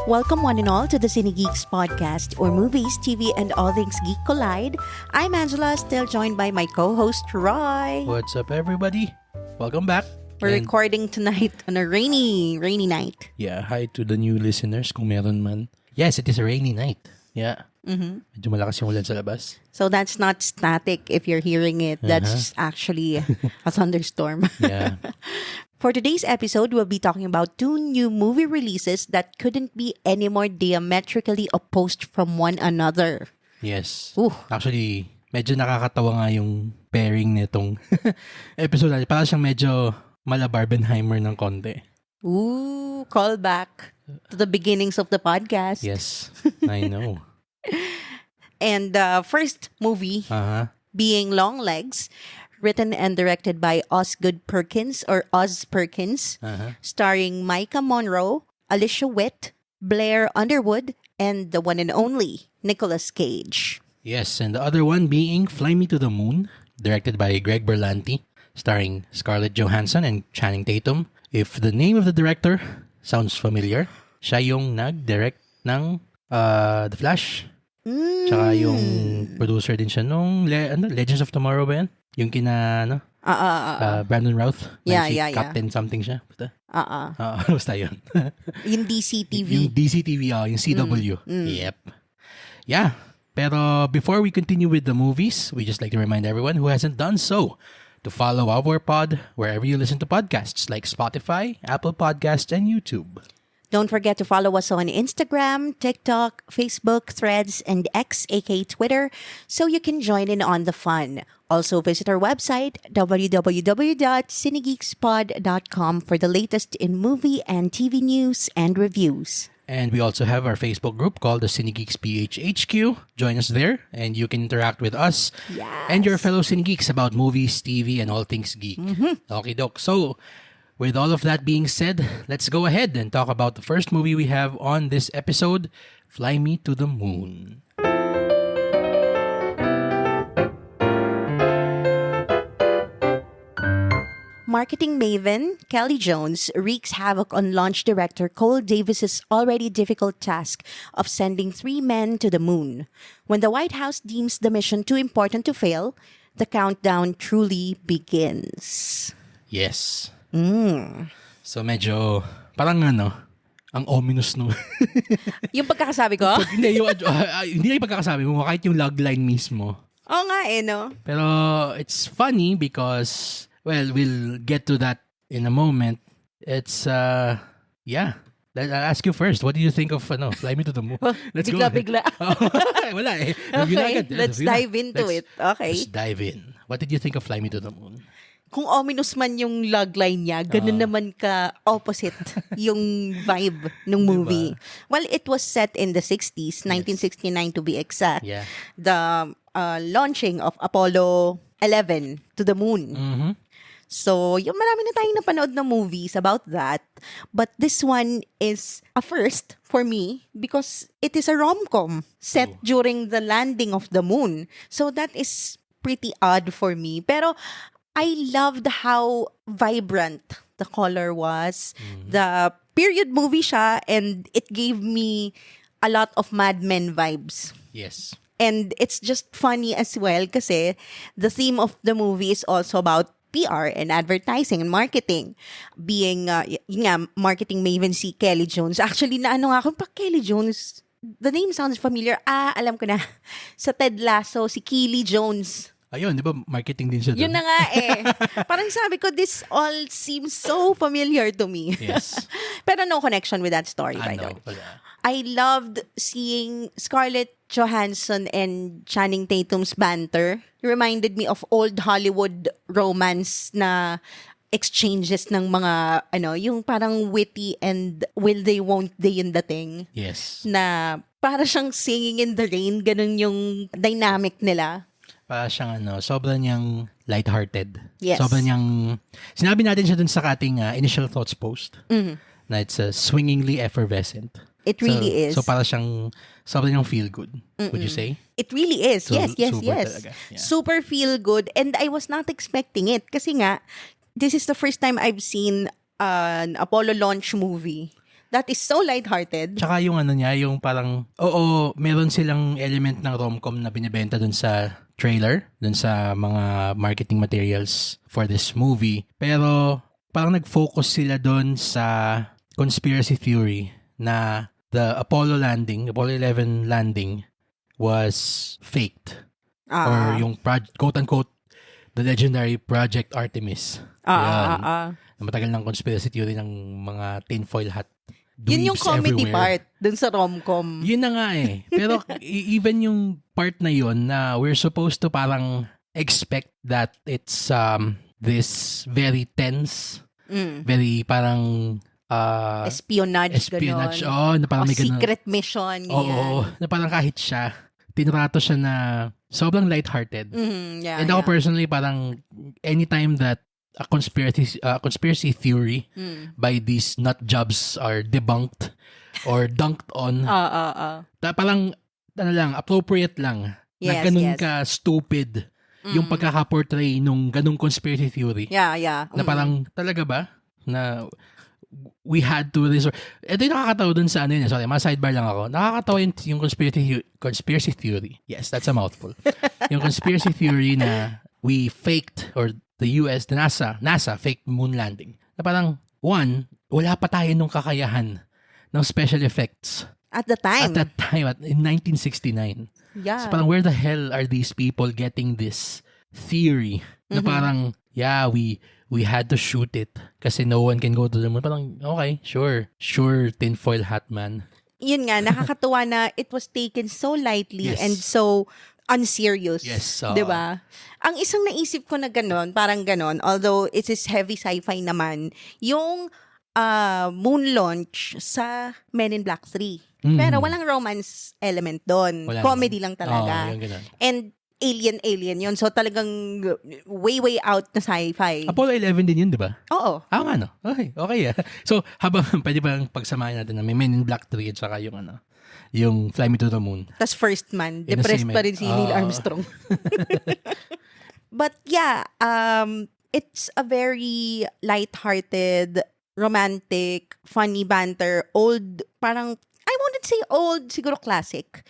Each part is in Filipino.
Welcome one and all to the Cine Geeks podcast, where movies, TV, and all things geek collide. I'm Angela, still joined by my co-host Roy. What's up, everybody? Welcome back. We're recording tonight on a rainy night. Yeah, hi to the new listeners kung meron man. Yes, it is a rainy night. Yeah. Medyo malakas yung ulan sa labas. So that's not static if you're hearing it. That's actually a thunderstorm. Yeah. For today's episode, we'll be talking about two new movie releases that couldn't be any more diametrically opposed from one another. Yes. Ooh. Actually, medyo nakakatawa nga yung pairing nitong episode natin. Parang siyang medyo mala Barbenheimer ng konti. Ooh, callback to the beginnings of the podcast. Yes, I know. And the first movie being Longlegs, written and directed by Osgood Perkins or Oz Perkins, starring Micah Monroe, Alicia Witt, Blair Underwood, and the one and only Nicolas Cage. Yes, and the other one being Fly Me to the Moon, directed by Greg Berlanti, starring Scarlett Johansson and Channing Tatum. If the name of the director sounds familiar, siya yung nag-direct ng The Flash. Tsaka yung producer din siya nung Legends of Tomorrow ba yan? Yung kina Brandon Routh. Yeah. Captain something siya. Basta? Basta yun. Yung DCTV. Yung DCTV, yung CW. Yep. Yeah. Pero before we continue with the movies, we just like to remind everyone who hasn't done so to follow our pod wherever you listen to podcasts like Spotify, Apple Podcasts, and YouTube. Don't forget to follow us on Instagram, TikTok, Facebook, Threads, and X, aka Twitter, so you can join in on the fun. Also visit our website, www.cinegeekspod.com, for the latest in movie and TV news and reviews. And we also have our Facebook group called the Cinegeeks PH HQ. Join us there, and you can interact with us and your fellow Cinegeeks about movies, TV, and all things geek. Okay, doc. So, with all of that being said, let's go ahead and talk about the first movie we have on this episode, Fly Me to the Moon. Marketing maven Kelly Jones wreaks havoc on launch director Cole Davis's already difficult task of sending 3 men to the moon. When the White House deems the mission too important to fail, the countdown truly begins. Yes. So medyo, parang ang ominous no. Yung pagkakasabi ko? Hindi yung pagkakasabi mo, kahit yung logline mismo. Oo nga no? Pero it's funny because, well, we'll get to that in a moment. It's, yeah. I'll ask you first. What do you think of Fly Me to the Moon? Let's go. Bigla. Wala eh. Okay, let's dive into it. Okay. Let's dive in. What did you think of Fly Me to the Moon? Kung ominous man yung logline niya, ganun naman ka-opposite yung vibe ng movie. Diba? Well, it was set in the 60s, 1969 to be exact. Yeah. The launching of Apollo 11 to the moon. So, yung marami na tayong napanood na movies about that. But this one is a first for me because it is a rom-com set during the landing of the moon. So, that is pretty odd for me. Pero, I loved how vibrant the color was. The period movie siya, and it gave me a lot of Mad Men vibes. Yes. And it's just funny as well kasi the theme of the movie is also about PR and advertising and marketing. Being, marketing maven si Kelly Jones. Actually, ako, Kelly Jones, the name sounds familiar. Alam ko na. Sa Ted Lasso, si Keely Jones. Ayun, di ba marketing din siya doon? Yun na nga eh. Parang sabi ko, this all seems so familiar to me. Yes. Pero no connection with that story, by the way. I loved seeing Scarlett Johansson and Channing Tatum's banter. It reminded me of old Hollywood romance na exchanges ng mga, yung parang witty and will they, won't they in the thing. Yes. Na para siyang Singing in the Rain, ganun yung dynamic nila. Para siyang sobrang niyang lighthearted. Yes. Sobrang niyang, sinabi natin siya dun sa ating initial thoughts post, na it's swingingly effervescent. It really is. So para siyang, sobrang niyang feel good, would you say? It really is. So, yes. talaga. Yeah. Super feel good. And I was not expecting it. Kasi nga, this is the first time I've seen an Apollo launch movie that is so lighthearted. Tsaka yung ano niya, yung parang, oo, meron silang element ng rom-com na binibenta dun sa trailer, dun sa mga marketing materials for this movie. Pero parang nag-focus sila dun sa conspiracy theory na the Apollo 11 landing was faked. Or yung quote-unquote, the legendary Project Artemis. Yan. Na matagal ng conspiracy theory ng mga tinfoil hat Yun yung dweebs comedy everywhere. part dun sa rom-com. Yun na nga eh. Pero even yung part na yun na we're supposed to parang expect that it's this very tense, very parang espionage, espionage. gano'n. Oo, na parang may ganun. Secret mission, ganyan. Oo, na parang kahit siya, tinrato siya na sobrang lighthearted. Yeah, And ako personally, parang anytime that a conspiracy theory by these nut jobs are debunked or dunked on, parang ano lang, appropriate lang na Yes, ganun yes. ka stupid yung pagkaka-portray nung ganung conspiracy theory. Yeah. Na parang talaga ba na we had to resort. Ito yung nakakatawa dun sa ano yun. Sorry, sidebar lang ako. Nakakatawa yung conspiracy theory. Yes, that's a mouthful. Yung conspiracy theory na we faked, or the US, the NASA faked moon landing. Na parang, one, wala pa tayo nung kakayahan ng special effects. At the time. In 1969. Yeah. So parang, where the hell are these people getting this theory na parang, yeah, we had to shoot it kasi no one can go to the moon. Parang, okay, sure, tinfoil hat man. Yun nga, nakakatuwa na it was taken so lightly Yes. and so unserious. Yes. 'Di ba? Ang isang naisip ko na ganon, parang ganon, although it is heavy sci-fi naman, yung moon launch sa Men in Black 3. Pero walang romance element doon. Wala Comedy naman. lang talaga. Yung ganun. And alien yun. So talagang way out na sci-fi. Apollo 11 din yun, di ba? Oo. Nga no. Okay. So, habang pwede bang pagsamahin natin na may Men in Black 3 at saka yung Fly Me to the Moon. Tas first man, In the depressed same- pa rin si Neil Armstrong. But yeah, it's a very light-hearted, romantic, funny banter, old, parang, I wouldn't say old, siguro classic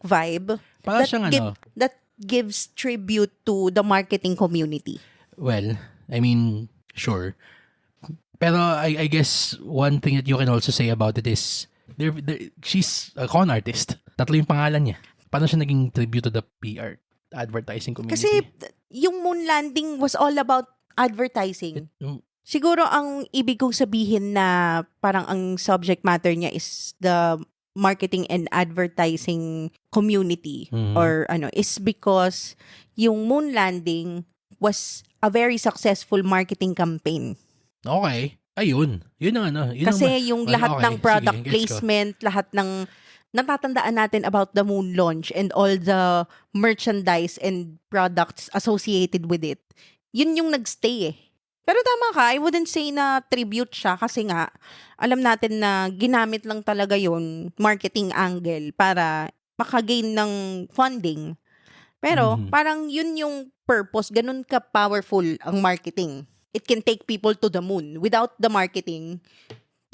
vibe. Para siyang That gives tribute to the marketing community. well, I mean, sure. Pero I guess one thing that you can also say about it is she's a con artist. Tatlo yung pangalan niya. Paano siya naging tribute to the PR, advertising community? Kasi yung moon landing was all about advertising. Siguro ang ibig kong sabihin na parang ang subject matter niya is the marketing and advertising community or is because yung moon landing was a very successful marketing campaign. Okay. Ayun. Yun ang Yun Kasi ang yung lahat okay. ng product Sige, gets ko. placement, lahat ng natatandaan natin about the moon launch and all the merchandise and products associated with it. Yun yung nagstay eh. Pero tama ka, I wouldn't say na tribute siya kasi nga, alam natin na ginamit lang talaga yun, marketing angle, para makagain ng funding. Pero parang yun yung purpose, ganun ka-powerful ang marketing. It can take people to the moon. Without the marketing,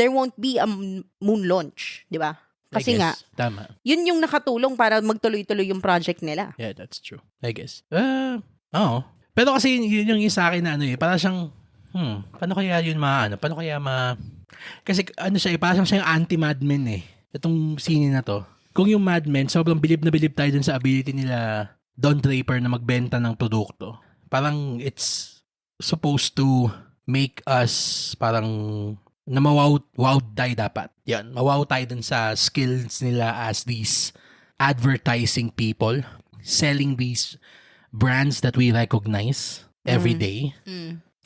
there won't be a moon launch, di ba? Kasi I nga, guess. Tama. yun yung nakatulong para magtuloy-tuloy yung project nila. Yeah, that's true. I guess. Oo. Pero kasi yun yung isa akin na para siyang, paano kaya yun paano kaya kasi siya parang siya yung anti-Mad Men eh. Itong scene na to. Kung yung Mad Men, sobrang bilib na bilib tayo dun sa ability nila Don Draper na magbenta ng produkto. Parang it's supposed to make us parang na wow tayo dapat. Yan, mawaw tayo dun sa skills nila as these advertising people selling these brands that we recognize every day.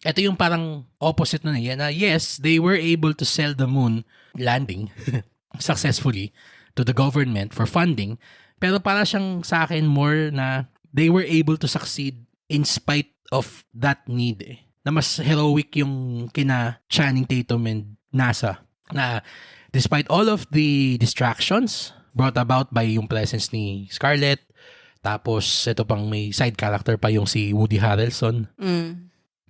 Ito yung parang opposite na yan na yes, they were able to sell the moon landing successfully to the government for funding, pero para siyang sa akin more na they were able to succeed in spite of that need eh. Na mas heroic yung kina Channing Tatum and NASA na despite all of the distractions brought about by yung presence ni Scarlett, tapos ito pang may side character pa yung si Woody Harrelson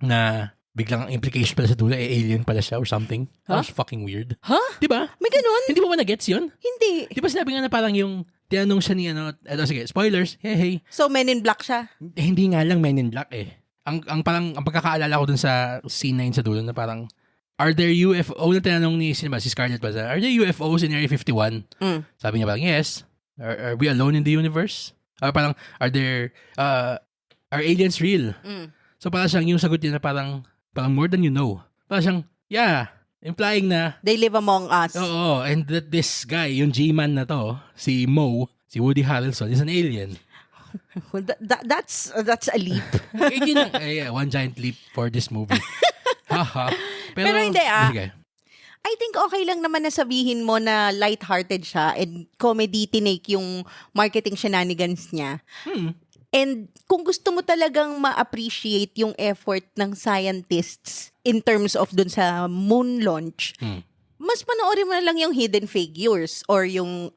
na biglang ang implication pala sa dulo, alien pala siya or something. That was fucking weird. Huh? Diba? May ganun? Hindi mo ba na-gets yun? Hindi. Di ba sinabi nga na parang yung tinanong siya ni sige, spoilers, hey. So, Men in Black siya? Hindi nga lang Men in Black eh. Ang pagkakaalala ko dun sa scene na yun sa dulo na parang, are there UFO? Na tinanong ni si Scarlett ba, are there UFOs in Area 51? Sabi niya parang, yes. Are we alone in the universe? Or parang, are aliens real? So parang siyang yung sagot niya na parang more than you know. Parang siyang, yeah, implying na, They live among us. oo, and that this guy, yung G-man na to, si Mo, si Woody Harrelson, is an alien. That's a leap. Yun lang, one giant leap for this movie. Haha. Pero hindi sige. I think okay lang naman na sabihin mo na lighthearted siya and comedy tinake yung marketing shenanigans niya. And kung gusto mo talagang ma-appreciate yung effort ng scientists in terms of dun sa moon launch, mas panoorin mo na lang yung Hidden Figures or yung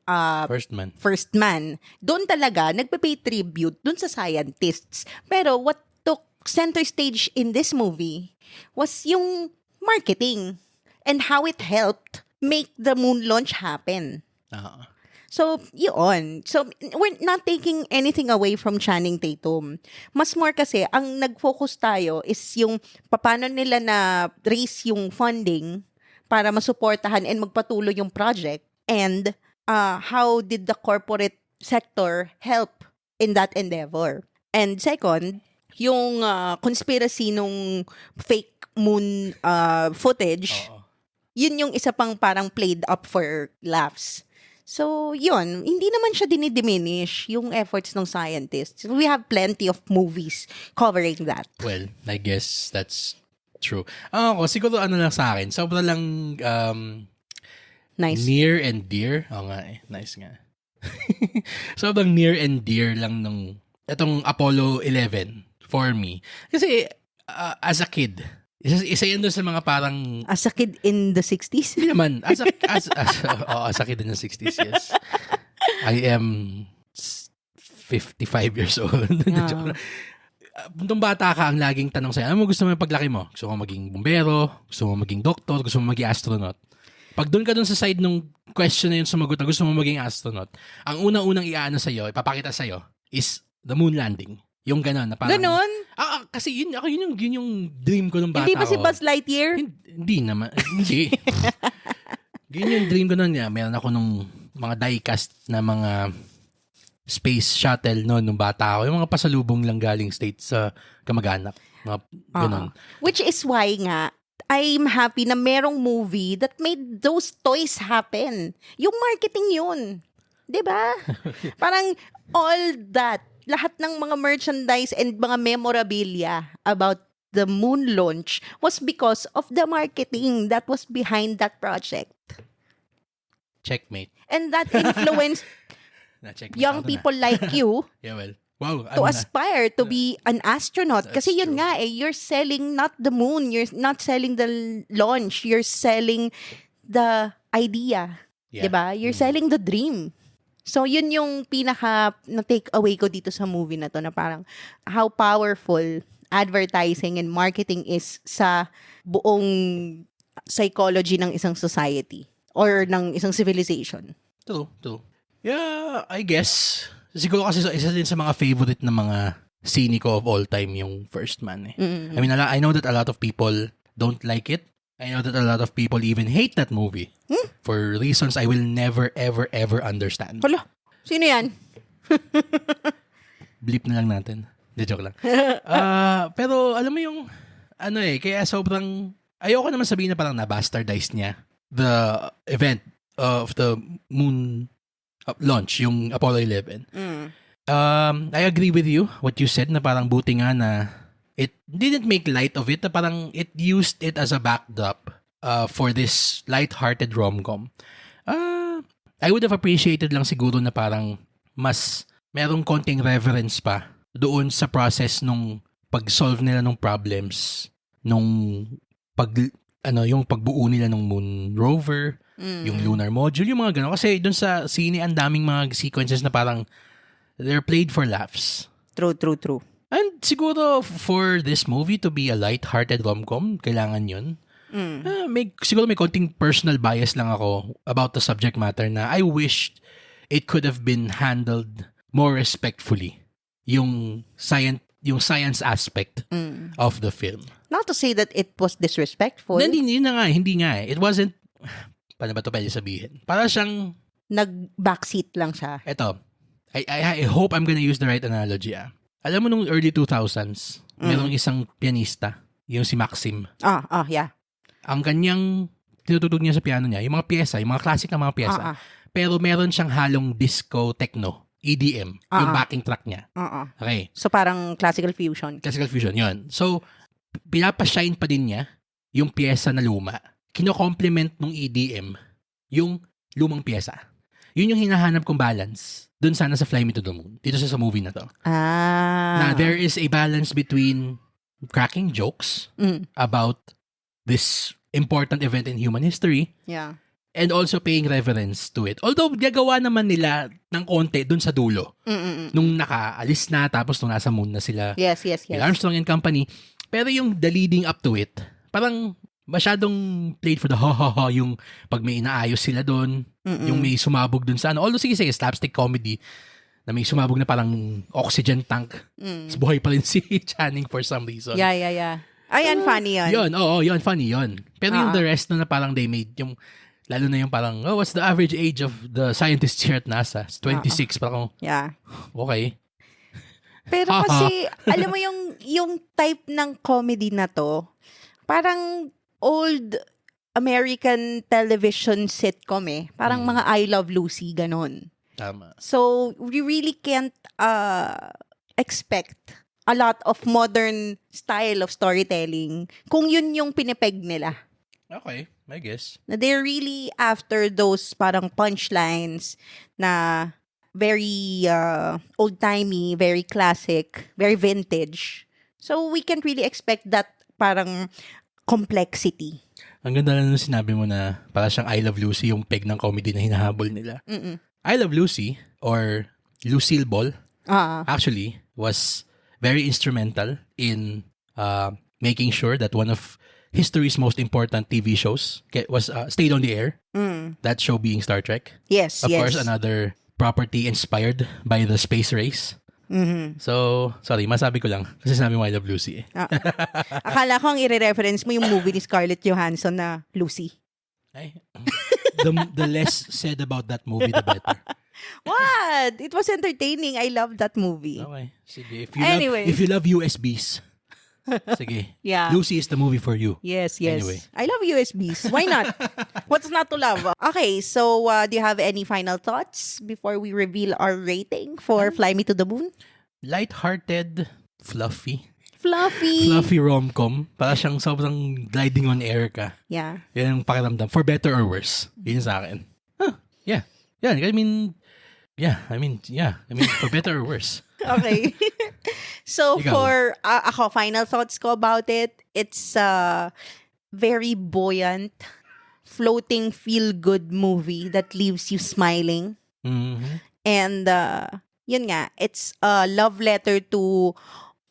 First Man. Doon talaga, nagpe-pay tribute dun sa scientists. Pero what took center stage in this movie was yung marketing and how it helped make the moon launch happen. So, yun. So, we're not taking anything away from Channing Tatum. Mas more kasi, ang nag-focus tayo is yung paano nila na raise yung funding para masuportahan and magpatuloy yung project and how did the corporate sector help in that endeavor. And second, yung conspiracy nung fake moon footage, yun yung isa pang parang played up for laughs. So, yun. Hindi naman siya dinidiminish yung efforts ng scientists. We have plenty of movies covering that. Well, I guess that's true. Ako, siguro lang sa akin. Sobrang lang Nice. near and dear. Oo nga eh. Nice nga. Sobrang near and dear lang nung itong Apollo 11 for me. Kasi as a kid, isa yan doon sa mga parang... As a kid in the 60s? Hindi naman. As a kid in the 60s, yes. I am 55 years old. Nung bata ka, ang laging tanong sa'yo, ano mo gusto mo yung paglaki mo? Gusto mo maging bumbero? Gusto mo maging doktor? Gusto mo maging astronaut? Pag doon ka doon sa side nung question na yun sumagot na gusto mo maging astronaut, ang unang-unang iaano sa'yo, ipapakita sa'yo, is the moon landing. Yung gano'n na parang... Ganon? Kasi yun yung dream ko nung bata ko. Hindi ba si Buzz Lightyear? Hindi naman. Hindi. Yun yung dream ko nun. Meron ako nung mga die-cast na mga space shuttle noon nung bata ako. Yung mga pasalubong lang galing States sa kamag-anak. Mga ganon. Which is why nga, I'm happy na merong movie that made those toys happen. Yung marketing yun. 'Di ba? Parang all that, lahat ng mga merchandise and mga memorabilia about the moon launch was because of the marketing that was behind that project. Checkmate. And that influenced young people like you yeah, well. Wow. to aspire to be an astronaut. Kasi yun nga you're selling not the moon, you're not selling the launch, you're selling the idea. Yeah. 'Di ba? You're selling the dream. So, yun yung pinaka na-take away ko dito sa movie na to na parang how powerful advertising and marketing is sa buong psychology ng isang society or ng isang civilization. True. Yeah, I guess. Siguro kasi isa din sa mga favorite na mga sine ko of all time yung First Man. I mean, I know that a lot of people don't like it. I know that a lot of people even hate that movie for reasons I will never, ever, ever understand. Hala, sino yan? Bleep na lang natin. De joke lang. Pero alam mo yung, kaya sobrang, ayoko naman sabihin na parang na-bastardize niya the event of the moon launch, yung Apollo 11. I agree with you, what you said, na parang buti nga na it didn't make light of it, na parang it used it as a backdrop for this light-hearted rom-com. I would have appreciated lang siguro na parang mas merong konting reverence pa doon sa process nung pag-solve nila ng problems, nung yung pagbuo nila ng moon rover, yung lunar module, yung mga gano'n. Kasi doon sa scene, ang daming mga sequences na parang they're played for laughs. True. And siguro for this movie to be a light-hearted rom-com, kailangan yun. Siguro may konting personal bias lang ako about the subject matter na I wished it could have been handled more respectfully. Yung science aspect of the film. Not to say that it was disrespectful. Hindi nga. It wasn't, paano ba ito pwede sabihin? Para siyang, Nag-backseat lang siya. eto, I hope I'm gonna use the right analogy. Alam mo nung early 2000s, merong isang pianista, yung si Maxim. Yeah. Ang kanyang tinutugtog niya sa piano niya, yung mga pyesa, yung mga classic na mga pyesa. Pero meron siyang halong disco techno, EDM, yung backing track niya. Okay. So parang classical fusion. Classical fusion, yun. So, pinapashine pa din niya yung pyesa na luma. Kino-complement ng EDM yung lumang pyesa. Yun yung hinahanap kong balance dun sana sa Fly Me to the Moon. Dito sa movie na to. Na there is a balance between cracking jokes about this important event in human history Yeah. and also paying reverence to it. Although, gagawa naman nila ng konti dun sa dulo. Nung nakaalis na, tapos nung nasa moon na sila. Yes. Neil Armstrong and company. Pero yung the leading up to it, parang masyadong played for the ha-ha-ha yung pag may inaayos sila dun, yung may sumabog dun sa ano. Although, sige, slapstick comedy na may sumabog na parang oxygen tank. Tapos buhay pa rin si Channing for some reason. Yeah. Ayan, funny yun. Yun, funny yun. Pero yung the rest na parang they made, yung, lalo na yung parang, what's the average age of the scientists here at NASA? It's 26. Parang, Yeah. okay. Pero kasi, alam mo yung type ng comedy na to, parang old American television sitcom Parang mga I Love Lucy, ganon. Tama. So, we really can't expect a lot of modern style of storytelling kung yun yung pinipeg nila. Okay, I guess. Na they're really after those parang punchlines na very old-timey, very classic, very vintage. So, we can't really expect that parang complexity. Ang ganda lang nung sinabi mo na para siyang I Love Lucy yung peg ng comedy na hinahabol nila. I Love Lucy or Lucille Ball actually was very instrumental in making sure that one of history's most important TV shows was stayed on the air. That show being Star Trek. Yes, Of course, another property inspired by the space race. So, sorry, masabi ko lang. Kasi sinabi mo I Love Lucy Akala ko ang i-reference mo yung movie ni Scarlett Johansson na Lucy. Ay, the less said about that movie, the better. What? It was entertaining. I loved that movie. Okay. Sige. Anyways. If you love USBs, sige. Yeah. Lucy is the movie for you. Yes. Anyway. I love USBs. Why not? What's not to love? Okay, so do you have any final thoughts before we reveal our rating for Fly Me to the Moon? Light-hearted, fluffy rom-com. Para siyang sobrang gliding on air ka. Yeah. Yan ang pakiramdam. For better or worse. Yun sa akin. Yeah. Yeah. I mean, for better or worse. Okay. So Ikaw. for ako, final thoughts ko about it, it's a very buoyant, floating, feel-good movie that leaves you smiling. And yun nga, it's a love letter to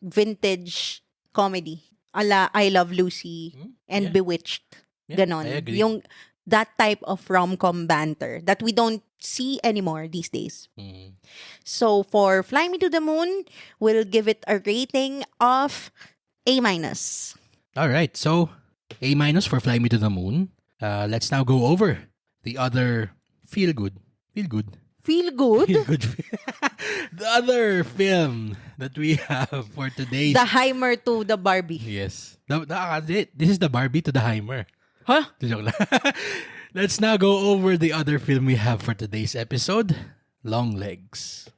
vintage comedy. Ala I Love Lucy and Yeah. Bewitched. Yeah, Ganon. I agree. Yung that type of rom-com banter that we don't see anymore these days. So for Fly Me to the Moon, we'll give it a rating of A-. All right. So, A- for Fly Me to the Moon. Let's now go over the other feel good. Feel good? The other film that we have for today's... The Heimer to the Barbie. Yes. This is the Barbie to the Heimer. Huh? Joke lang. Let's now go over the other film we have for today's episode, Long Legs.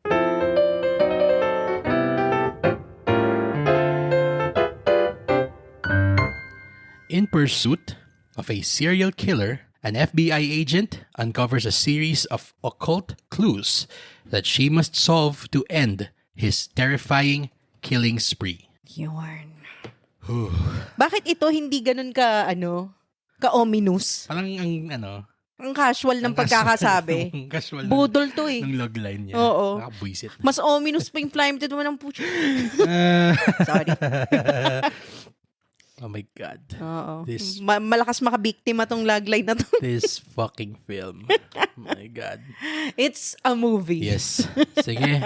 In pursuit of a serial killer, an FBI agent uncovers a series of occult clues that she must solve to end his terrifying killing spree. Yarn. Bakit ito hindi ganun ka, ka-ominous? Parang ang Ang casual ng Ang pagkakasabi. Ang casual Budol to eh. ng logline niya. Oo. Nakabwisit. Mas ominous pa yung Fly Me to the Moon ng pucho. Sorry. Oh my God. Oo. This- Malakas makabiktima tong logline na to. This fucking film. My God. It's a movie. Yes. Sige.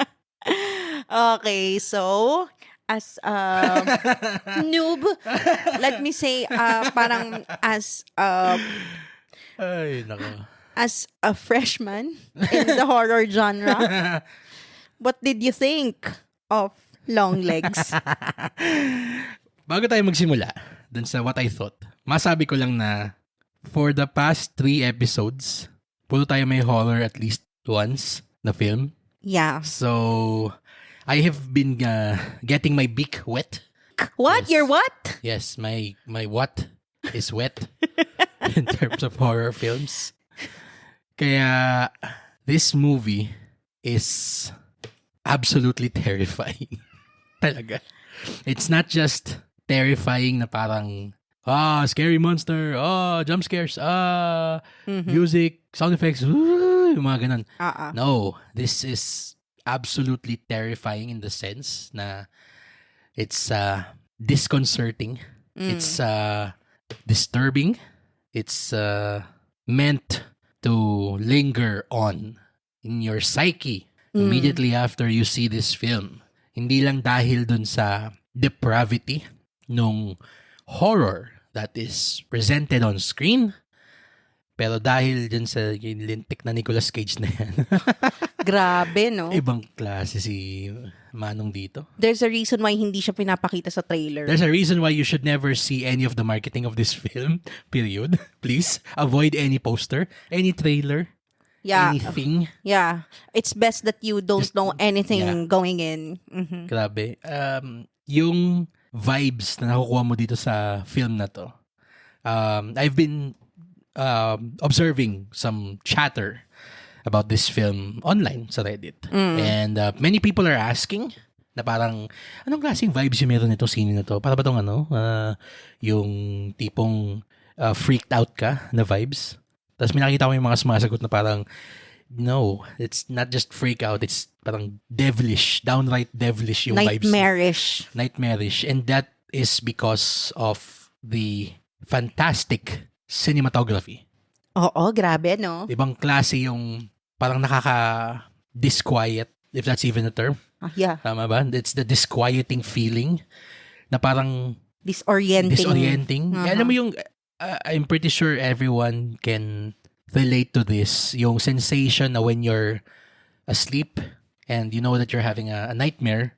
Okay, so as a noob, let me say parang Ay, nako. as a freshman in the horror genre, what did you think of Long Legs? Bago tayo magsimula dun sa what I thought, masabi ko lang na for the past 3 episodes, puro tayo may horror at least once na film. Yeah. So, I have been getting my beak wet. What? Yes. Your what? Yes, my what is wet in terms of horror films. Kaya, this movie is absolutely terrifying. Talaga. It's not just terrifying na parang, scary monster, jump scares, music, sound effects, yung mga ganun. No, this is absolutely terrifying in the sense na it's disconcerting, it's disturbing, it's meant to linger on in your psyche immediately after you see this film. Hindi lang dahil dun sa depravity nung horror that is presented on screen, pero dahil dun sa lintik na Nicolas Cage na yan. Grabe, no? Ibang klase si Manong dito. There's a reason why hindi siya pinapakita sa trailer. There's a reason why you should never see any of the marketing of this film, period. Please, avoid any poster, any trailer, Yeah. anything. Yeah. It's best that you don't Just- know anything yeah. going in. Mhm. Grabe. Yung vibes na nakukuha mo dito sa film na to, I've been observing some chatter about this film online sa Reddit. And many people are asking na parang, anong klaseng vibes yung meron nito scene na to? Para ba tong yung tipong freaked out ka na vibes? Tapos may nakita ko yung mga sumasagot na parang, no, it's not just freak out, it's parang devilish, downright devilish yung vibes. Nightmarish. And that is because of the fantastic cinematography. Oo, grabe, no? Ibang klase yung parang nakaka-disquiet, if that's even a term. Yeah. Tama ba? It's the disquieting feeling na parang Disorienting. Alam mo yung, I'm pretty sure everyone can relate to this. Yung sensation na when you're asleep and you know that you're having a nightmare,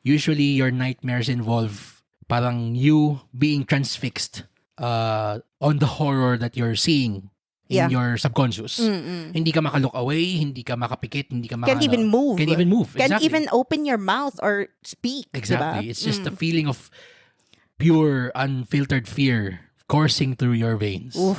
usually your nightmares involve parang you being transfixed on the horror that you're seeing in your subconscious. Hindi ka makalook away, hindi ka makapikit, hindi ka Can't even move. Can't even move. Can't Exactly. even open your mouth or speak. Exactly. Diba? It's just a feeling of pure, unfiltered fear coursing through your veins. Oof,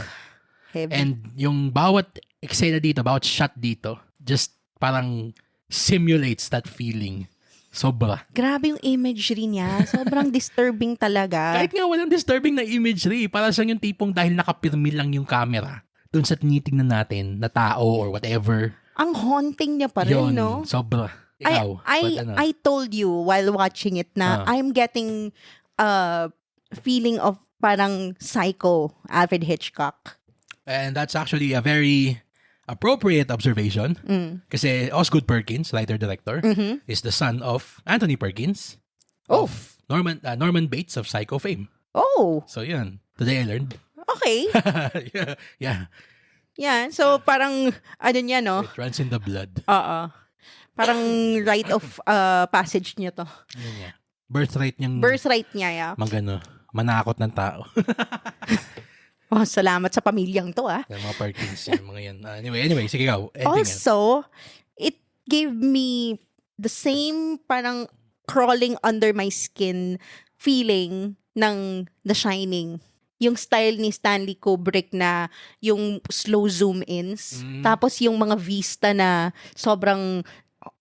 heavy. And yung bawat eksena dito, bawat shot dito, just parang simulates that feeling. Sobra. Grabe yung imagery niya. Sobrang disturbing talaga. Kahit nga walang disturbing na imagery, para siyang yung tipong dahil nakapirmi lang yung camera dun sa tinitingnan natin na tao or whatever. Ang haunting niya pa rin, Yun, no? sobra. Ikaw, I told you while watching it na I'm getting a feeling of parang Psycho, Alfred Hitchcock. And that's actually a very appropriate observation. Kasi Osgood Perkins, writer-director, is the son of Anthony Perkins of Norman Bates of Psycho fame. Oh, So yun, today I learned. okay. yeah, Yan. So, parang, ano niya, no? it runs in the blood. Oo. Parang rite of passage niya to. Yun niya. Birthright niyang Birthright niya, yeah. manakot ng tao. Oh, salamat sa pamilyang to, ah. Yung mga Perkins, yung mga yan. Anyway, sige ikaw. Ending yan. Also, it gave me the same parang crawling under my skin feeling ng The Shining. Yung style ni Stanley Kubrick na yung slow zoom ins. Tapos yung mga vista na sobrang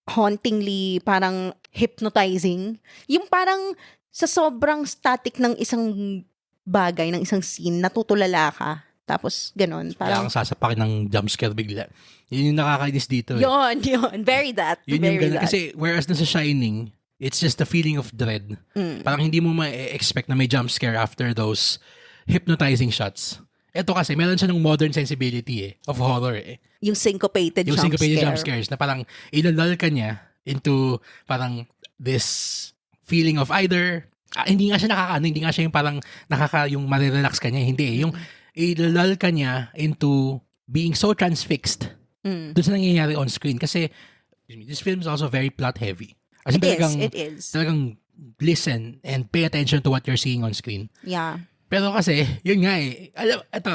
hauntingly parang hypnotizing. Yung parang sa sobrang static ng isang bagay, ng isang scene, natutulala ka. Tapos, ganun. Kaya Parang, kang sasapakin ng jump scare bigla. Yun yung nakakainis dito. yun. Very that. Yun yung Very ganun. that. Kasi whereas na sa Shining, it's just a feeling of dread. Parang hindi mo ma-expect na may jump scare after those hypnotizing shots. Ito kasi, meron siya ng modern sensibility of horror Yung syncopated Yung jump syncopated scare. jump scares na parang ilalal ka niya into parang this feeling of either hindi nga siya hindi nga siya yung parang yung marirelax ka niya, hindi yung ilalal ka niya into being so transfixed dun sa nangyayari on screen kasi this film is also very plot heavy. As in, It is. Talagang listen and pay attention to what you're seeing on screen. Yeah. Pero kasi, yun nga ito,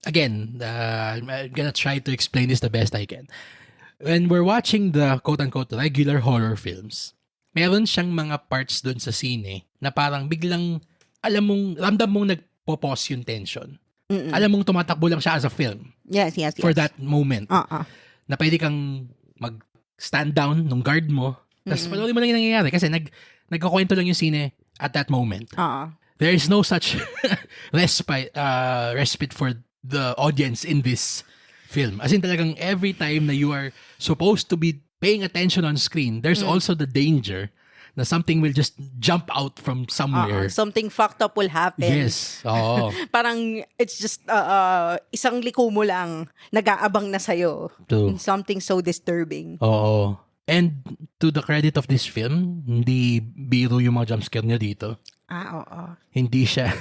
again, I'm gonna try to explain this the best I can. When we're watching the quote-unquote regular horror films, meron siyang mga parts dun sa sine na parang biglang, ramdam mong nagpo-pause yung tension. Alam mong tumatakbo lang siya as a film. Yes. For that moment. Uh-uh. Na pwede kang mag-stand down nung guard mo, tapos panoorin mo lang yung nangyayari kasi nagkukwento lang yung sine at that moment. Uh-uh. There is no such respite for the audience in this film. As in talagang every time na you are supposed to be paying attention on screen, there's also the danger na something will just jump out from somewhere. Something fucked up will happen. Yes. Oo. Parang it's just isang liko mo lang nag-aabang na sa'yo. True. Something so disturbing. Oo. And to the credit of this film, hindi biro yung mga jump scare niya dito. Oo. Hindi siya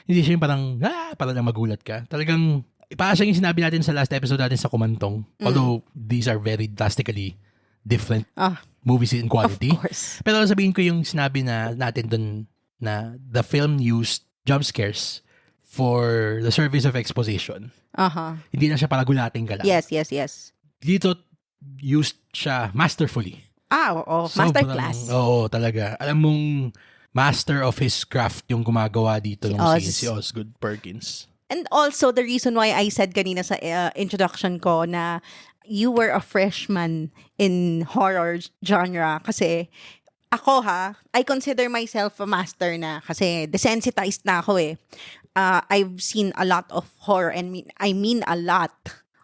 yung parang para lang magulat ka. Talagang para siyang yung sinabi natin sa last episode natin sa Kumantong. Although these are very drastically different movies in quality. Of course. Pero sabihin ko yung sinabi natin dun na the film used jump scares for the service of exposition. Hindi na siya para gulating ka lang. Yes. Dito used siya masterfully. Oo. Masterclass. Oo, talaga. Alam mong master of his craft yung gumagawa dito ng scene, si Osgood Perkins. And also, the reason why I said kanina sa introduction ko na you were a freshman in horror genre kasi ako I consider myself a master na kasi desensitized na ako I've seen a lot of horror and I mean a lot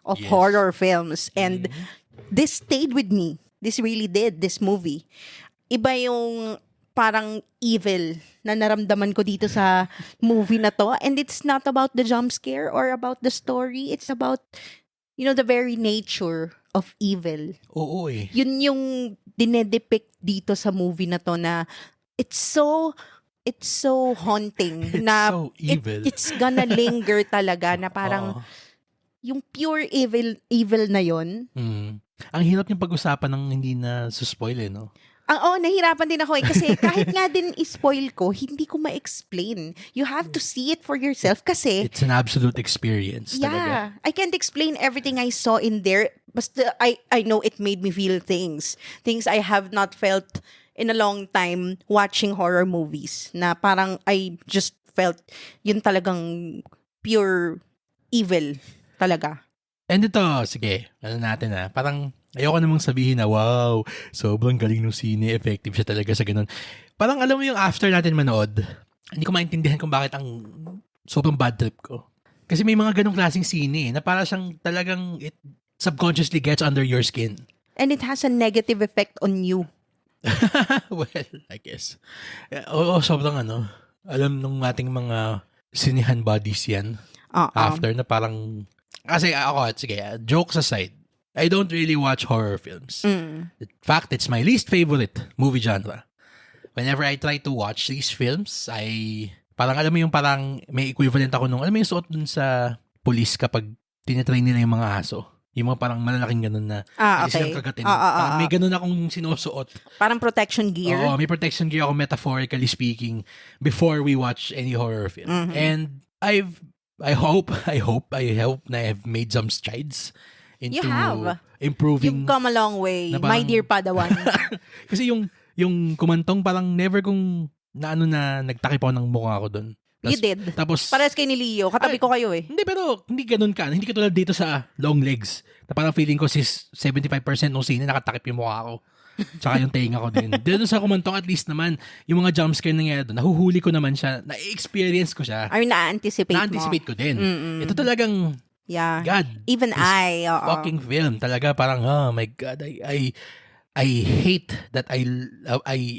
of horror films and this stayed with me. This really did, this movie. Iba yung parang evil na naramdaman ko dito sa movie na to. And it's not about the jump scare or about the story. It's about, the very nature of evil. Oo Yun yung dinedepict dito sa movie na to na it's so haunting. It's na so evil. It's gonna linger talaga na parang yung pure evil na yun. Ang hirap niyang pag-usapan ng hindi na suspoil no? Nahirapan din ako kasi kahit nga din i-spoil ko, hindi ko ma-explain. You have to see it for yourself kasi it's an absolute experience talaga. I can't explain everything I saw in there. Basta I know it made me feel things I have not felt in a long time watching horror movies na parang I just felt yun talagang pure evil talaga. And ito, sige, natin parang ayoko namang sabihin na wow, sobrang galing ng sine, effective siya talaga sa ganun. Parang alam mo yung after natin manood, hindi ko maintindihan kung bakit ang sobrang bad trip ko. Kasi may mga ganung klaseng sine na para siyang talagang it subconsciously gets under your skin. And it has a negative effect on you. Well, I guess. Oo, sobrang alam nung ating mga sinihan bodies yan. After na parang, kasi ako, sige, jokes aside, I don't really watch horror films. In fact, it's my least favorite movie genre. Whenever I try to watch these films, parang alam mo yung parang may equivalent ako nung, alam mo yung suot dun sa police kapag tinitrain nila yung mga aso. Yung mga parang malalaking ganun na silang kagatin. Parang may ganun akong sinusuot. Parang protection gear. Oo, may protection gear ako metaphorically speaking before we watch any horror film. And I hope na I've made some strides into You have. improving. You've come a long way, Na parang- my dear Padawan. Kasi yung Kumantong parang never kong na nagtakip ako ng mukha ko doon. You did. Tapos, Parehas kay ni Leo. Katabi ko kayo eh. hindi, pero hindi ganun ka. Hindi katulad dito sa Long Legs. Na parang feeling ko 75% ng scene nakatakip yung mukha ko. Tsaka yung tenga ko din. Dito sa Kumantong, at least naman, yung mga jumpscare na nangyayari doon, nahuhuli ko naman siya, na-experience ko siya. I mean, na-anticipate mo. Na-anticipate ko din. Ito talagang, Yeah. God, Even this oo. fucking film. Talaga parang, oh my God, I hate that I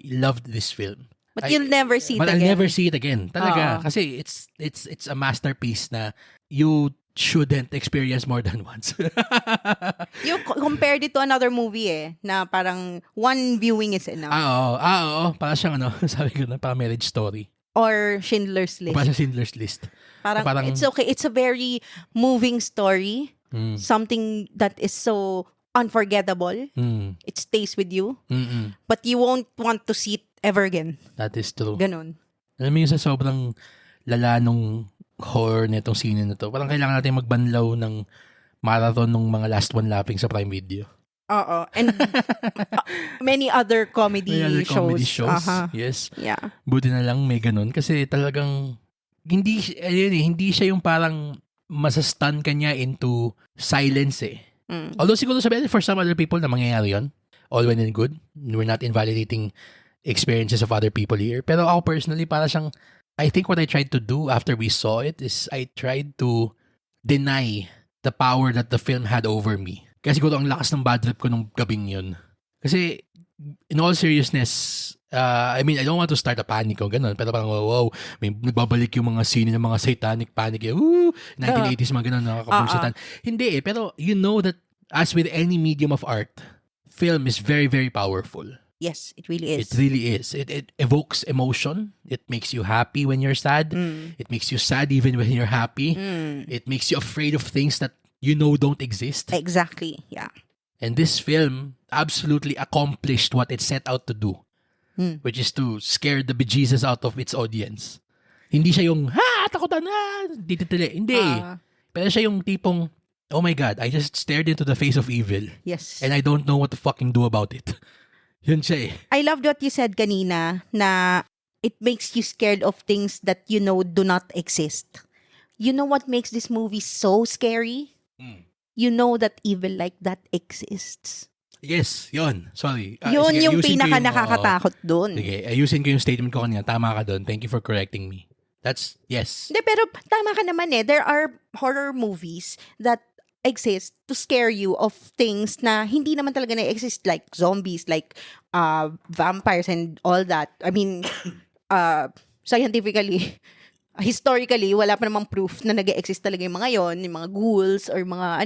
loved this film. But you'll never see it But again. I'll never see it again. Talaga. Oo. Kasi it's a masterpiece na you shouldn't experience more than once. You compared it to another movie na parang one viewing is enough. Oo. Para siyang sabi ko na, para Marriage Story. Or Schindler's List. Para sa Schindler's List. Parang it's okay. It's a very moving story. Something that is so unforgettable. It stays with you. But you won't want to see it ever again. That is true. Ganon. Alam mo yung sa sobrang lala nung horror nitong scene na to, parang kailangan natin magbanlaw ng marathon nung mga last one lapping sa Prime Video. Oo. And many other comedy Comedy shows. shows. Yes. Yeah. Buti na lang may ganun kasi talagang hindi siya yung parang masastun ka niya into silence eh. Although siguro sabihin for some other people na mangyayari yun, all well and good. We're not invalidating experiences of other people here. Pero ako personally, para siyang, I think what I tried to do after we saw it is I tried to deny the power that the film had over me. Kasi siguro ang lakas ng bad trip ko nung gabing yun. Kasi, in all seriousness, I mean, I don't want to start a panic o ganun, pero parang, wow, may nagbabalik yung mga scene ng mga satanic panic. Woo! 1980s, mga ganun, nakakapulsitan. Hindi pero you know that as with any medium of art, film is very, very powerful. Yes, it really is. It really is. It evokes emotion. It makes you happy when you're sad. It makes you sad even when you're happy. It makes you afraid of things that you know don't exist. Exactly, yeah. And this film absolutely accomplished what it set out to do, which is to scare the bejesus out of its audience. Hindi siya yung, takutan na, dititili. Hindi. Pero siya yung tipong, oh my God, I just stared into the face of evil. Yes. And I don't know what to fucking do about it. Yun siya eh. I loved what you said kanina na it makes you scared of things that you know do not exist. You know what makes this movie so scary? You know that evil like that exists. Yes, yun. Sorry. Yun Sige, yung ayusin ko pinaka nakakatakot dun. Sige, ayusin ko yung statement ko kanina. Tama ka dun. Thank you for correcting me. That's, yes. Hindi, pero tama ka naman eh. There are horror movies that exist to scare you of things na hindi naman talaga na-exist, like zombies, like vampires and all that. I mean, scientifically, historically, wala pa namang proof na nag-exist talaga yung mga yon, yung mga ghouls or mga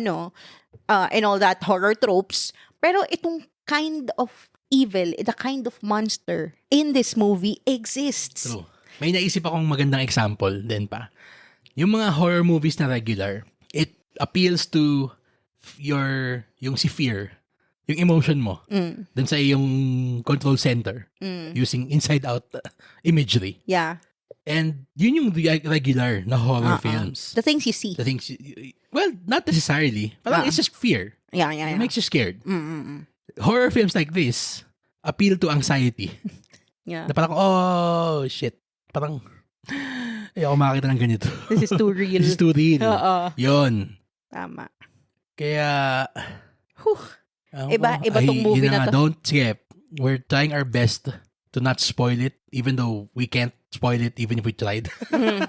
and all that horror tropes. Pero itong kind of evil, the kind of monster in this movie exists. True. May naisip akong magandang example din pa. Yung mga horror movies na regular, it appeals to yung si fear, yung emotion mo, dun sa yung control center, using inside-out imagery. Yeah. And yun yung regular na horror films. The things you see. The things, well, not necessarily. Parang it's just fear. Yeah. It makes you scared. Horror films like this appeal to anxiety. Yeah. Na parang, oh, shit. Parang, ayoko makakita ng ganito. This is too real. This is too real. Oo. Yun. Tama. Kaya, Iba tong movie na to. Sige, we're trying our best to not spoil it, even though we can't spoil it even if we tried.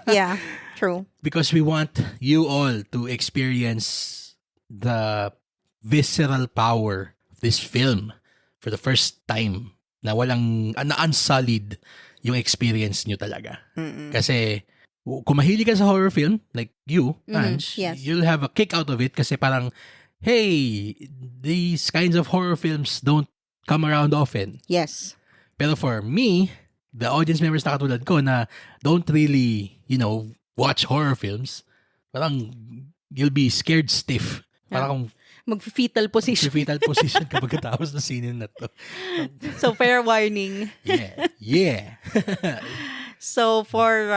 Yeah, true. Because we want you all to experience the visceral power of this film for the first time na unsullied yung experience nyo talaga. Kasi, kung mahilig ka sa horror film, like you, Ange, yes. you'll have a kick out of it kasi parang, hey, these kinds of horror films don't come around often. Yes. Pero for me, the audience members na katulad ko na don't really, watch horror films, parang you'll be scared stiff. Parang Mag-fetal position. fetal position kapag katapos na scene na to. So, fair warning. Yeah. So, for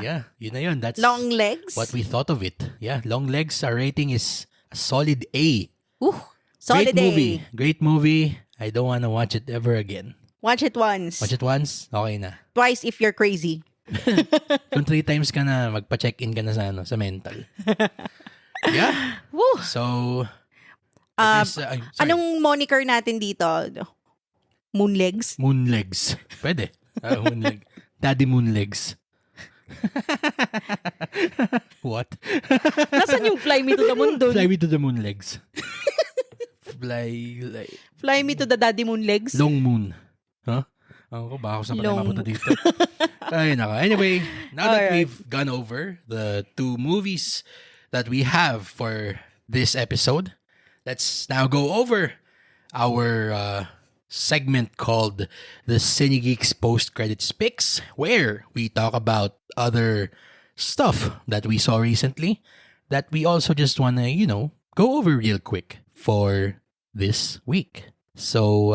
Yeah, yun na yun. That's Long Legs. what we thought of it. Yeah, Long Legs, our rating is a solid A. Solid Great movie. A. Great movie. I don't want to watch it ever again. Watch it once. Watch it once, okay na. Twice if you're crazy. Kung 3 times ka na, magpa-check-in ka na sa mental. Yeah. Woo! So, I guess, sorry. Anong moniker natin dito? Moonlegs? Moonlegs. Pwede. Moonleg. Daddy Moonlegs. What? Nasaan yung Fly Me to the Moon dun? Fly me to the Moonlegs. Fly Me to the Daddy Moonlegs? Long Moon. Huh? Ako, baka ako saan pala mapunta dito. Ay, naka. Anyway, now that we've gone over the 2 movies that we have for this episode, let's now go over our segment called the Cinegeeks Post Credits Picks, where we talk about other stuff that we saw recently that we also just want to, go over real quick for this week. So,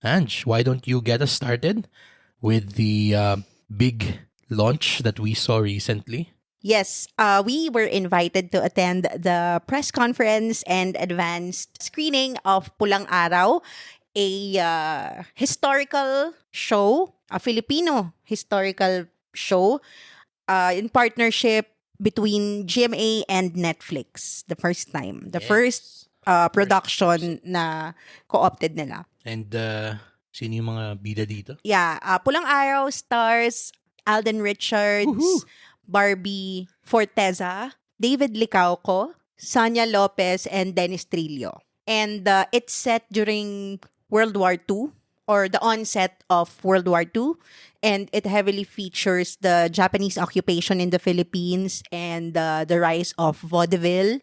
Ange, why don't you get us started with the big launch that we saw recently? Yes, we were invited to attend the press conference and advanced screening of Pulang Araw, a historical show, a Filipino historical show in partnership between GMA and Netflix. The first time. The first production na co-opted nila. And sino yung mga bida dito? Yeah, Pulang Araw stars Alden Richards, Woohoo! Barbie Forteza, David Licauco, Sanya Lopez, and Dennis Trillo. And it's set during World War II, or the onset of World War II, and it heavily features the Japanese occupation in the Philippines and the rise of vaudeville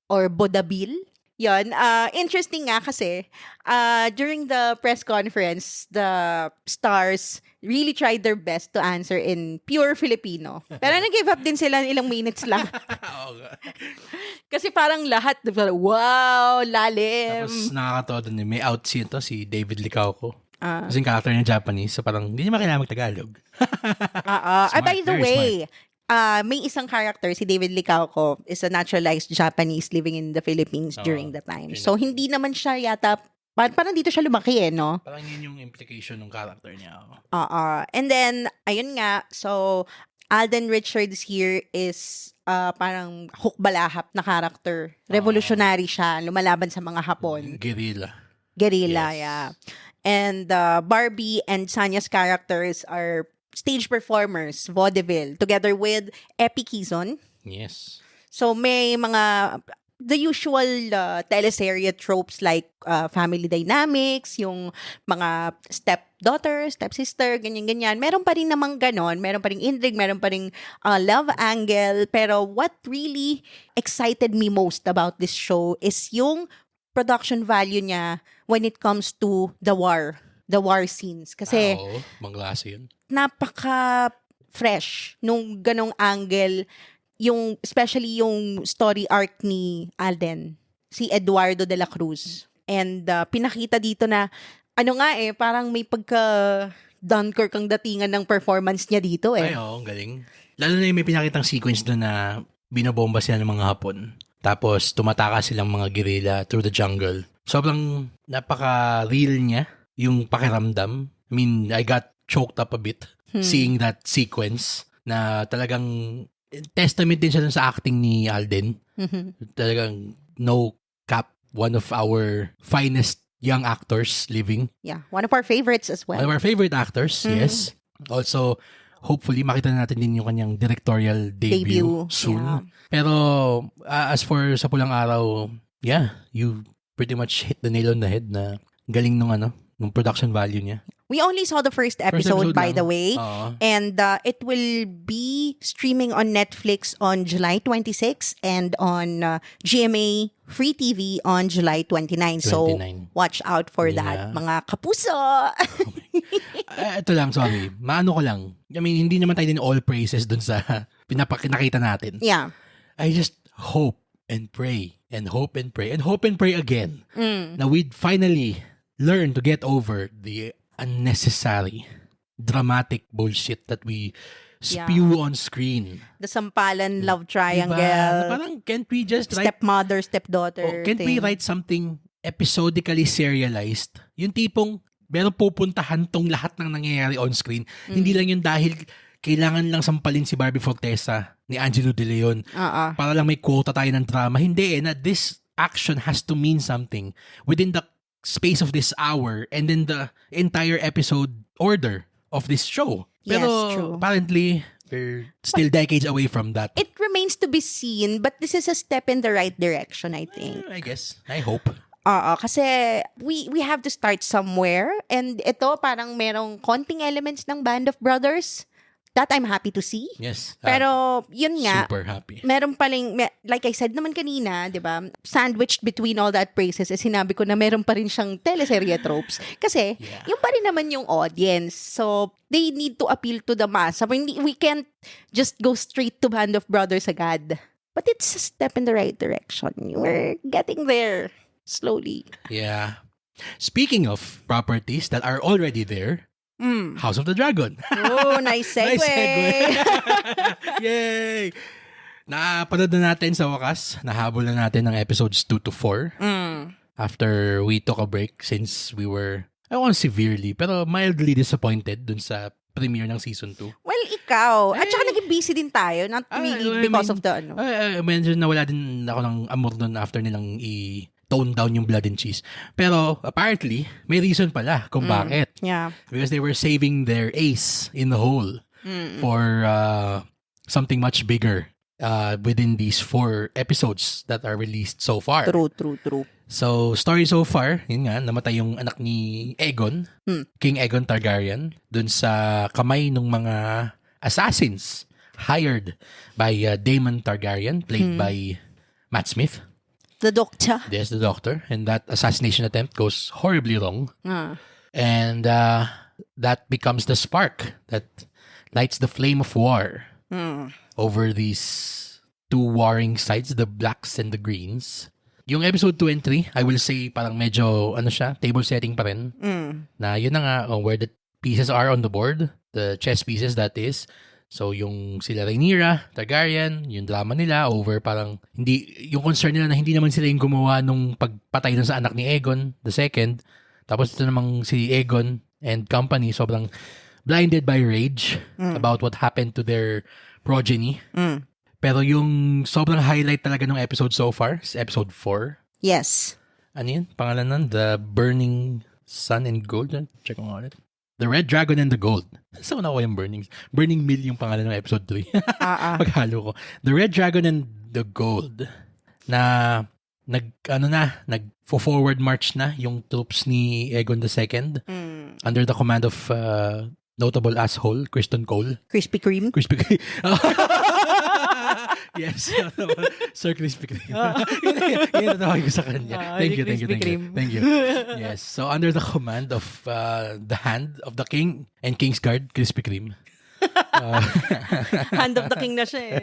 or vaudeville. Yon, interesting nga kasi during the press conference, the stars really tried their best to answer in pure Filipino. Pero nag-give up din sila ilang minutes lang. Kasi parang lahat, wow, lalim. Tapos nakakatawa dun may out scene to, si David Licauco. Kasi yung character niya Japanese, so parang hindi niya kailangan mag-Tagalog. By the very way, may isang character, si David Licauco, is a naturalized Japanese living in the Philippines during the time. So, hindi naman siya yata, parang dito siya lumaki no? Parang yun yung implication ng character niya. And then, ayun nga, so, Alden Richards here is parang hukbalahap na character. Revolutionary siya, lumalaban sa mga Hapon. Guerrilla, yes. Yeah. And Barbie and Sanya's characters are stage performers, vaudeville, together with Epi Quizon. Yes. So may the usual teleserye tropes like family dynamics, yung mga stepdaughter, stepsister, ganyan-ganyan. Meron pa rin namang ganon. Meron pa rin intrigue, meron pa rin love angle. Pero what really excited me most about this show is yung production value niya when it comes to the war scenes. Kasi manglasa yun. Napaka-fresh nung ganong angle, especially yung story arc ni Alden, si Eduardo de la Cruz. And pinakita dito na, parang may pagka-Dunkirk ang datingan ng performance niya dito eh. Ay, ang galing. Lalo na yung may pinakitang sequence doon na binobomba sila ng mga Hapon. Tapos tumataka silang mga guerrilla through the jungle. Sobrang napaka-real niya yung pakiramdam. I mean, I got choked up a bit seeing that sequence na talagang testament din siya dun sa acting ni Alden. Talagang no cap, one of our finest young actors living. Yeah, one of our favorites as well. One of our favorite actors, yes. Also, hopefully makita na natin din yung kanyang directorial debut soon. Yeah. Pero as for sa Pulang Araw, yeah, you pretty much hit the nail on the head na galing nung production value niya. We only saw the first episode by the way. And it will be streaming on Netflix on July 26 and on GMA Free TV on July 29. So, watch out for that, mga kapuso! Ito lang, sorry. Maano ko lang. I mean, hindi naman tayo din all praises dun sa nakita natin. Yeah. I just hope and pray and hope and pray and hope and pray again na we'd finally learn to get over the unnecessary, dramatic bullshit that we spew on screen. The sampalan love triangle. Diba? Parang can't we just stepmother, stepdaughter. Can't we write something episodically serialized? Yung tipong meron pupuntahan tong lahat ng nangyayari on screen. Hindi lang yung dahil kailangan lang sampalin si Barbie Fortesa ni Angelo De Leon para lang may quota tayo ng drama. Hindi na this action has to mean something within the space of this hour and then the entire episode order of this show. Yes, Pero true. apparently, we're still decades away from that. It remains to be seen, but this is a step in the right direction, I think. I guess. I hope. Kasi we have to start somewhere, and ito parang merong konting elements ng Band of Brothers that I'm happy to see. Yes. Pero yun nga, Super happy. meron paling, like I said naman kanina, di ba, sandwiched between all that praises, sinabi ko na meron pa rin siyang teleserye tropes. Kasi, yung pa rin naman yung audience. So, they need to appeal to the mass. So, we can't just go straight to Band of Brothers agad. But it's a step in the right direction. We're getting there. Slowly. Yeah. Speaking of properties that are already there, House of the Dragon. Oh, nice segue. Nice segue. Yay! Napanood na natin sa wakas. Nahabol na natin ng episodes 2 to 4. After we took a break since we were, I won't severely, pero mildly disappointed dun sa premiere ng season 2. Well, ikaw. At saka naging busy din tayo. Not really because of the ano. Medyo nawala din ako ng amor dun after nilang tone down yung blood and cheese. Pero apparently, may reason pala kung bakit. Yeah. Because they were saving their ace in the hole for something much bigger within these 4 episodes that are released so far. True. So, story so far, yun nga, namatay yung anak ni Aegon, King Aegon Targaryen, dun sa kamay ng mga assassins hired by Daemon Targaryen, played by Matt Smith. The doctor. Yes, the doctor. And that assassination attempt goes horribly wrong. And that becomes the spark that lights the flame of war over these 2 warring sides, the blacks and the greens. Yung episode 2 and 3, I will say parang medyo, table setting pa rin. Na yun na nga, where the pieces are on the board, the chess pieces that is. So, yung sila Rhaenyra, Targaryen, yung drama nila over parang, yung concern nila na hindi naman sila yung gumawa nung pagpatay dun sa anak ni Aegon, the second. Tapos ito namang si Aegon and company, sobrang blinded by rage about what happened to their progeny. Pero yung sobrang highlight talaga ng episode so far is episode 4. Yes. Ano yun? Pangalan nun? The Burning Sun and Gold? Check mo nga ulit. The Red Dragon and the Gold. Saan ko yung Burning Mill yung pangalan ng episode 3. Paghalo ko. The Red Dragon and the Gold. Na nag-forward march na yung troops ni Aegon II under the command of notable asshole, Kristen Cole. Krispy Kreme. Yes. Sir Krispy Kreme. Yun ang tawag ko sa kanya. Thank you. Yes. So, under the command of the hand of the king and king's guard, Krispy Kreme. Hand of the king na siya eh.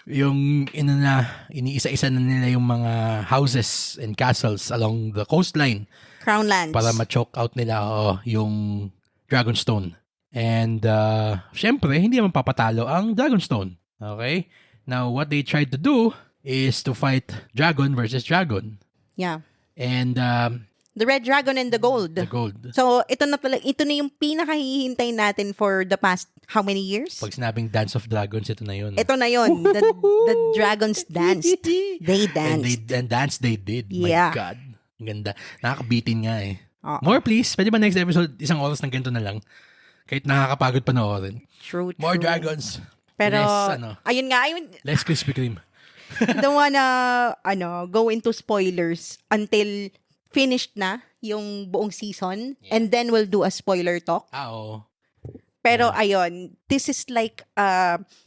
Yung iniisa-isa na nila yung mga houses and castles along the coastline. Crown lands. Para ma-choke out nila yung Dragonstone. And, syempre, hindi naman papatalo ang Dragonstone. Okay? Now, what they tried to do is to fight dragon versus dragon. Yeah. And, the Red Dragon and the Gold. the gold. So, ito na yung pinakahihintay natin for the past how many years? Pag sinabing Dance of Dragons, ito na yun. Ito na yun. The dragons danced. They danced. And dance they did. Yeah. My God. Ang ganda. Nakakabitin nga eh. More please. Pwede ba next episode, 1 oras ng ganito na lang? Kahit nakakapagod panoorin. True. More dragons. Pero, Less, ayun nga, less Krispy Kreme. don't wanna, go into spoilers until finished na yung buong season. Yeah. And then we'll do a spoiler talk. Oo. Pero ayun, this is like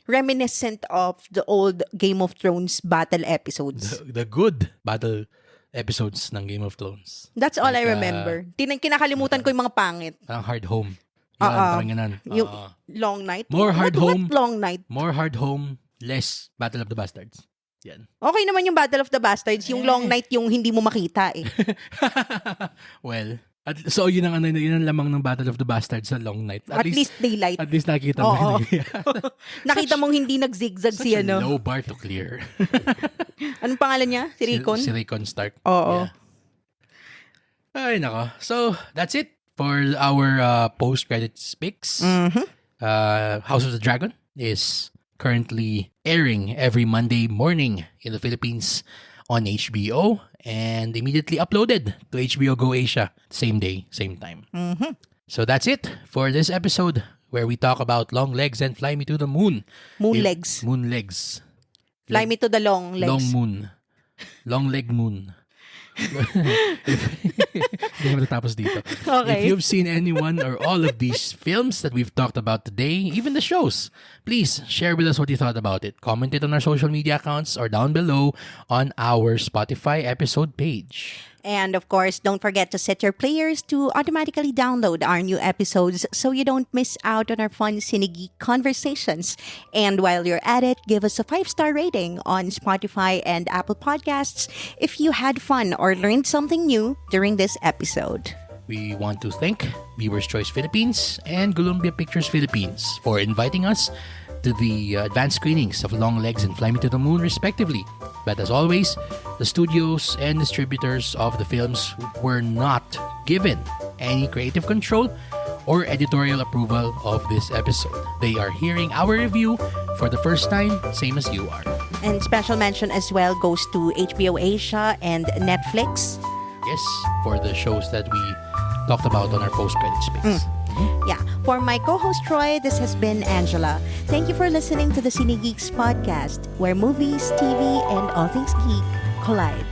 reminiscent of the old Game of Thrones battle episodes. The good battle episodes ng Game of Thrones. That's all I remember. Kinakalimutan ko yung mga pangit. Parang Hard Home. Yan, parang ganun. Yung Long Night. More Hard Home. What Long Night? More Hard Home, less Battle of the Bastards. Yan. Okay naman yung Battle of the Bastards. Yung Long Night yung hindi mo makita eh. Well, so yun ang lamang ng Battle of the Bastards sa Long Night. At least daylight. At least nakita mo. Oo. Nakita mong hindi nag-zigzag si Such a low bar to clear. Anong pangalan niya? Si Rickon? Si Rickon Stark. Oo. Yeah. Ay, nako. So, that's it for our post-credits picks. House of the Dragon is currently airing every Monday morning in the Philippines on HBO and immediately uploaded to HBO Go Asia same day, same time. So that's it for this episode where we talk about Long Legs and Fly Me to the Moon. Moon legs. Moon legs. Fly me to the long legs. Long moon. Long leg moon. Hindi naman natapos dito. Okay. If you've seen any one or all of these films that we've talked about today, even the shows, please share with us what you thought about it. Comment it on our social media accounts or down below on our Spotify episode page. And of course, don't forget to set your players to automatically download our new episodes so you don't miss out on our fun Cinegeek conversations. And while you're at it, give us a 5-star rating on Spotify and Apple Podcasts if you had fun or learned something new during this episode. We want to thank Viewers Choice Philippines and Columbia Pictures Philippines for inviting us to the advanced screenings of Long Legs and Fly Me to the Moon, respectively. But as always, the studios and distributors of the films were not given any creative control or editorial approval of this episode. They are hearing our review for the first time, same as you are. And special mention as well goes to HBO Asia and Netflix. Yes, for the shows that we talked about on our post-credit space. Yeah. For my co-host Troy, this has been Angela. Thank you for listening to the Cine Geeks podcast, where movies, TV, and all things geek collide.